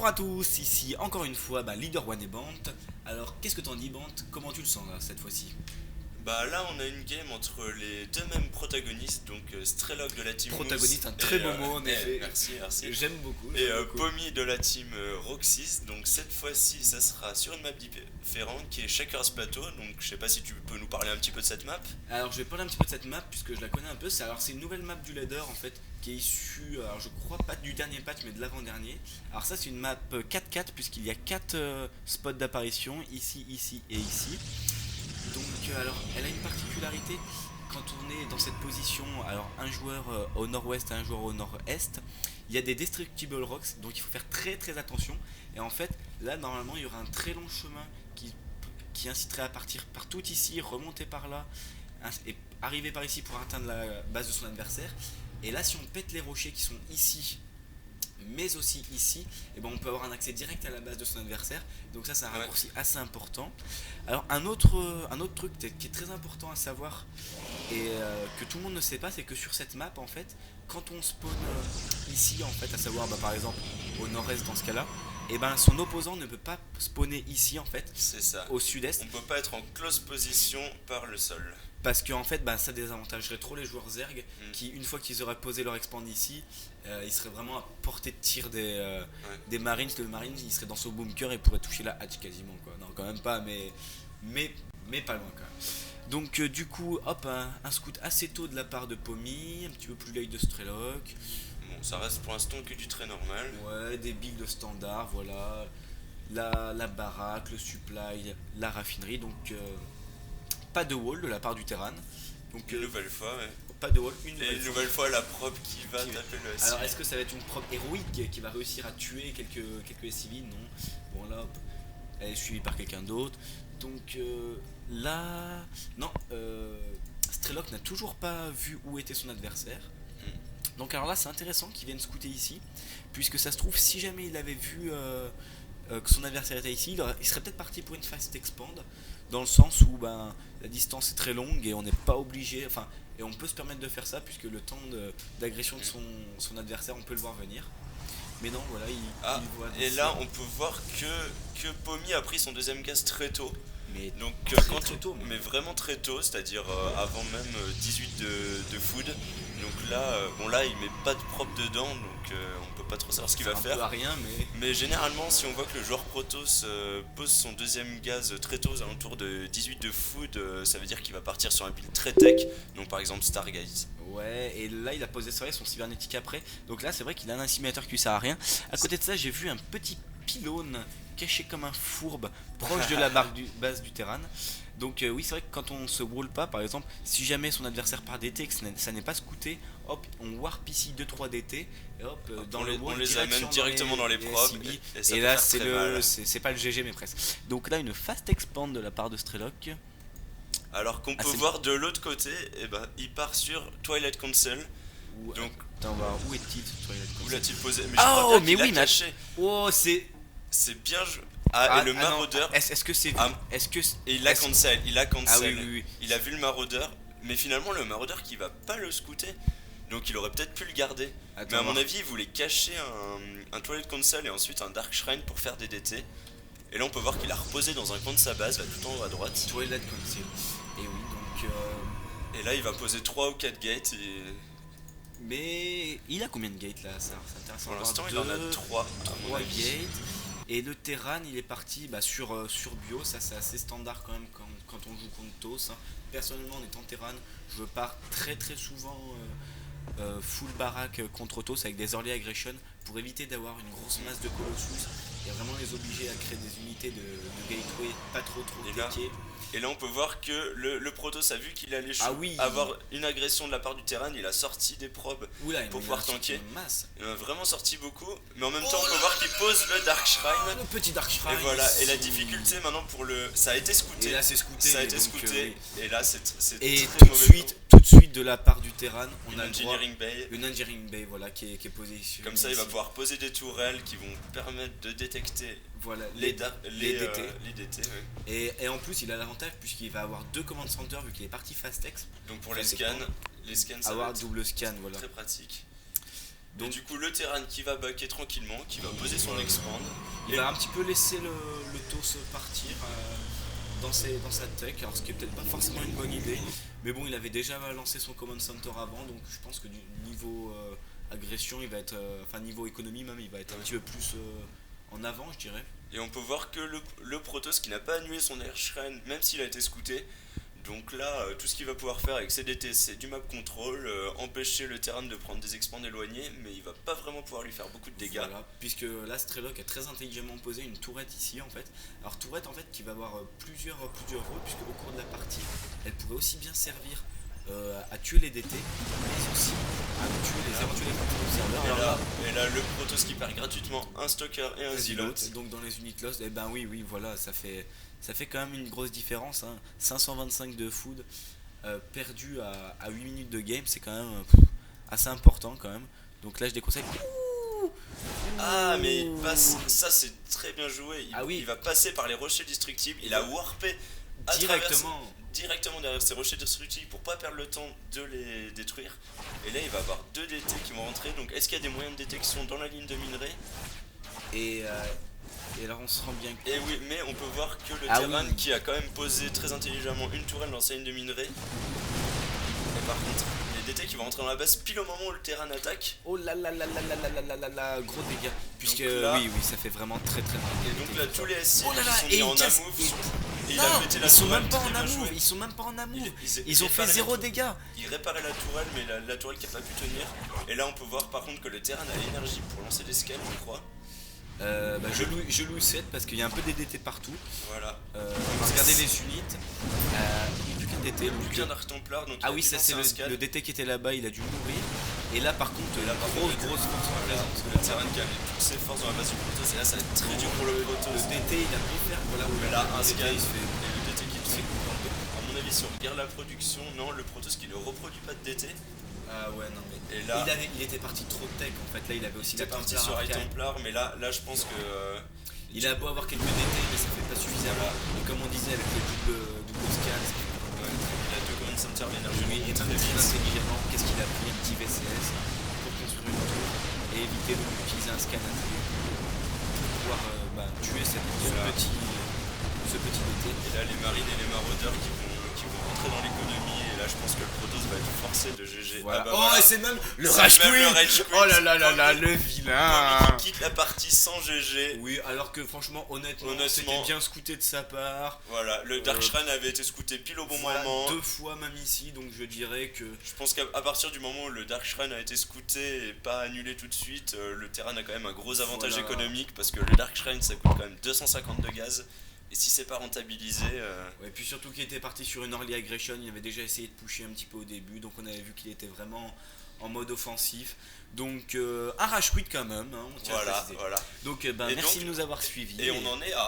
Bonjour à tous, ici encore une fois Leader One et Bant. Alors qu'est-ce que t'en dis Bant? Comment tu le sens là, cette fois-ci? Bah là on a une game entre les deux mêmes protagonistes, donc Strelok de la team Moose Protagoniste, un très beau mot en et, effet. merci. J'aime beaucoup, Et j'aime beaucoup. Pommy de la team Roxys, donc cette fois-ci ça sera sur une map différente qui est Shaker's Plateau, donc je sais pas si tu peux nous parler un petit peu de cette map. Alors je vais parler un petit peu de cette map puisque je la connais un peu. C'est une nouvelle map du ladder en fait qui est issue, alors je crois pas du dernier patch mais de l'avant-dernier. Alors ça c'est une map 4-4 puisqu'il y a 4 spots d'apparition ici, ici et ici. Donc alors elle a une particularité quand on est dans cette position, alors un joueur au nord-ouest et un joueur au nord-est, il y a des destructible rocks donc il faut faire très très attention. Et en fait là normalement il y aura un très long chemin qui inciterait à partir par tout ici, remonter par là et arriver par ici pour atteindre la base de son adversaire. Et là si on pète les rochers qui sont ici mais aussi ici, et ben on peut avoir un accès direct à la base de son adversaire. Donc ça c'est un Ouais. raccourci assez important. Alors un autre truc qui est très important à savoir et que tout le monde ne sait pas, c'est que sur cette map en fait, quand on spawn ici en fait, à savoir par exemple au nord-est dans ce cas là, et ben son opposant ne peut pas spawner ici en fait, C'est ça. au sud-est, On peut pas être en close position par le sol. parce que en fait ça désavantagerait trop les joueurs Zerg Mm. qui une fois qu'ils auraient posé leur expand ici, ils seraient vraiment à portée de tir Ouais. des Marines. Le Marines il serait dans son bunker et pourrait toucher la hatch quasiment quoi. Non quand même pas mais, mais pas loin quand même. Donc du coup hop un scout assez tôt de la part de Pommy, un petit peu plus late de Strelok. Bon, ça reste pour l'instant que du très normal. Ouais, des builds standards, voilà. La baraque, le supply, la raffinerie, donc pas de wall de la part du Terran. Donc Une nouvelle fois, ouais. pas de wall, une Et nouvelle une fois. nouvelle fois la prop qui va Qui- taper le Alors SCV. est-ce que ça va être une preuve héroïque qui va réussir à tuer quelques civils? Non. Bon là, hop, elle est suivie par quelqu'un d'autre. Donc là, non, Strelok n'a toujours pas vu où était son adversaire. Donc alors là c'est intéressant qu'il vienne scouter ici, puisque ça se trouve si jamais il avait vu que son adversaire était ici, il serait peut-être parti pour une fast expand, dans le sens où la distance est très longue et on n'est pas obligé, enfin, et on peut se permettre de faire ça puisque le temps d'agression de son adversaire on peut le voir venir. Mais non voilà Ah, il voit et d'ici. là on peut voir que Pommy a pris son deuxième gaz très tôt. Mais Donc très tôt même. mais vraiment très tôt, c'est-à-dire avant même 18 de food. Donc là, bon là il met pas de prop dedans, donc on peut pas trop savoir ce qu'il va Un peu faire. à rien mais Mais généralement, si on voit que le joueur Protoss pose son deuxième gaz très tôt, aux alentours de 18 de food, ça veut dire qu'il va partir sur un build très tech, donc par exemple Stargaze. ouais, et là il a posé son cybernétique après. Donc là c'est vrai qu'il a un assimilateur qui lui sert à rien. À côté de ça j'ai vu un petit pylône caché comme un fourbe proche de la base du Terran. Donc oui c'est vrai que quand on se brûle pas par exemple, si jamais son adversaire part DT et que ça n'est pas scouté, hop on warp ici 2-3 DT et hop dans On le les, wall on les amène directement dans les props SCB. et ça Et peut là faire très mal. c'est pas le GG mais presque. Donc là une fast expand de la part de Strelok. Alors qu'on peut c'est- voir de l'autre côté, et ben, il part sur Twilight Council. Où, Donc attends, on va voir où est-il ce Twilight où Council. l'a-t-il posé? Mais je Ah, crois oh, bien mais qu'il a oui, mais caché. Oh c'est C'est bien joué. Ah, et le non. maraudeur. Est-ce que c'est vu? Ah, Est-ce que Et il a est-ce- cancel, il a cancel. Ah oui, oui, oui. Il a vu le maraudeur, mais finalement le maraudeur qui va pas le scouter. Donc il aurait peut-être pu le garder. Attends, Mais à mon voir. avis, il voulait cacher un Twilight Council et ensuite un Dark Shrine pour faire des DT. Et là on peut voir qu'il a reposé dans un coin de sa base, là tout en haut à droite. Twilight Council. Et oui, donc. Et là il va poser 3 ou 4 gates et Mais il a combien de gates là? Ça, c'est intéressant. pour de l'instant voir. il en a Deux, 3. 3 gates. Et le Terran, il est parti sur Bio. Ça, c'est assez standard quand même quand on joue contre TOS. Hein. Personnellement, en étant Terran, je pars très très souvent full baraque contre TOS avec des early aggression pour éviter d'avoir une grosse masse de Colossus et vraiment les obliger à créer des unités de gateway pas trop Et là, techées. Et là on peut voir que le Protoss a vu qu'il allait Ah oui. avoir une agression de la part du terrain, il a sorti des probes Oula, pour il pouvoir en a sorti tanker. une masse. Il en a vraiment sorti beaucoup, mais en même Oh temps on peut là voir qu'il pose le Dark Ah, Shrine. le petit Dark Shrine. Et voilà, et la ici. difficulté maintenant pour le... Ça a été scouté. Et là c'est scouté. Ça a été donc, scouté, oui. et là c'est Et très mauvais tout de suite de la part du Terran, on Une a le droit Engineering Bay. une Engineering Bay voilà, qui est positionnée. Comme ça il va ici. pouvoir poser des tourelles qui vont permettre de détecter Voilà, les DT. les DT. Ouais. Et en plus, il a l'avantage puisqu'il va avoir deux command center vu qu'il est parti fastex. Donc pour Enfin, les c'est scans, cool. les scans ça va Avoir être double scan, voilà. très pratique. Et Donc du coup, le Terran qui va backer tranquillement, qui va poser son expand. il Et va un petit peu laisser le toss partir dans sa tech, alors ce qui est peut-être pas forcément une bonne idée. Mais bon, il avait déjà lancé son command center avant, donc je pense que du niveau agression, il va être, enfin niveau économie même, il va être un petit peu plus en avant, je dirais. Et on peut voir que le Protoss qui n'a pas annulé son Air Shrine, même s'il a été scouté. Donc là, tout ce qu'il va pouvoir faire avec ses DT, c'est du map control, empêcher le Terran de prendre des expands éloignés, mais il va pas vraiment pouvoir lui faire beaucoup de dégâts. Voilà, puisque là, Strelok a très intelligemment posé une tourette ici en fait. Alors tourette en fait qui va avoir plusieurs rôles, puisque au cours de la partie, elle pourrait aussi bien servir à tuer les DT, mais aussi à tuer les éventuels observeurs. Alors là, Et là, le Protoss qui perd gratuitement un Stalker et un Zealot. donc dans les unités lost, eh ben oui, voilà, ça fait quand même une grosse différence. Hein. 525 de food perdu à 8 minutes de game, c'est quand même assez important quand même. Donc là, je déconseille. Ah, mais il passe, ça c'est très bien joué. Ah oui. Il va passer par les rochers destructibles, il a warpé directement derrière ces rochers destructibles pour pas perdre le temps de les détruire. Et là, il va avoir deux DT qui vont rentrer. Donc, est-ce qu'il y a des moyens de détection dans la ligne de minerai? Et alors on se rend bien compte. Et oui, mais on peut voir que le Ah Terran oui. qui a quand même posé très intelligemment une tourelle dans sa ligne de minerai. Et par contre, les DT qui vont rentrer dans la base pile au moment où le Terran attaque. Oh là là là là là là là là là là, gros dégâts. Puisque là- oui, ça fait vraiment très très mal. Et donc là, tous les SI Oh là là, qui sont et mis en il casse- amove. et- Et il Non, a pété la ils sont tourelle, même pas très en bien amove, joué. ils sont même pas en amove. Ils Ils ont fait réparent la 0 tour- dégâts. Il réparait la tourelle, mais la tourelle qui a pas pu tenir. Et là, on peut voir par contre que le Terran a l'énergie pour lancer des scales, je crois. Je loue 7 parce qu'il y a un peu des DT partout. Voilà. On va regarder les unités. Il n'y a plus qu'un DT. Donc, Plus qu'un Dark Templar, donc il ah a oui, dû ça lancer c'est un scale. le DT qui était là-bas, il a dû mourir. Et là par contre, Et là, par contre, grosse force en Voilà, présence. le Terran qui a mis toutes ses forces dans la base du Protoss. Et là, ça va être très dur pour le Le Protoss. DT il a pu faire voilà où Mais là, un le DT, scale. il se fait. Et le DT qui fait. À mon avis, si on regarde la production, non, le Protoss qui ne reproduit pas de DT. Ah ouais, non mais. Et là, Il était parti trop tech en fait. Là, il avait aussi il était la parti Templar sur High Arcane. Templar, mais là, je pense que. Il a beau avoir quelques DT, mais ça fait pas suffisamment. Et comme on disait avec le double scan, ça fait il a deux command center, l'énergie lui est monte très très vite. intelligemment. Qu'est-ce qu'il a pris? Un petit VCS pour construire une tour et éviter d'utiliser un scan pour pouvoir tuer Voilà. ce petit DT. Et là, les marines et les maraudeurs qui vont rentrer dans l'économie. Et là, je pense que le Protoss va être forcé de GG. Voilà. Ah bah Oh, voilà. et c'est même le C'est Rage même le Quit. Rage Quit. Oh là là là là, Premier- le vilain. Premier qui quitte la partie sans GG. Oui, alors que franchement, honnêtement, Honnêtement, c'était bien scouté de sa part. Voilà, le Dark Shrine avait été scouté pile au bon Voilà, moment. 2 fois même ici, donc je dirais que Je pense qu'à partir du moment où le Dark Shrine a été scouté et pas annulé tout de suite, le Terran a quand même un gros avantage Voilà. économique parce que le Dark Shrine ça coûte quand même 250 de gaz. Et si c'est pas rentabilisé, ouais, puis surtout qu'il était parti sur une early aggression, il avait déjà essayé de pusher un petit peu au début, donc on avait vu qu'il était vraiment en mode offensif. Donc un rage quit quand même, hein, on tient à voilà, préciser. voilà. Donc Et merci donc- de nous avoir suivis. Et on en est à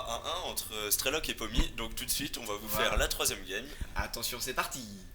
1-1 entre Strelok et Pommy. Donc tout de suite, on va vous Voilà. faire la troisième game. Attention, c'est parti.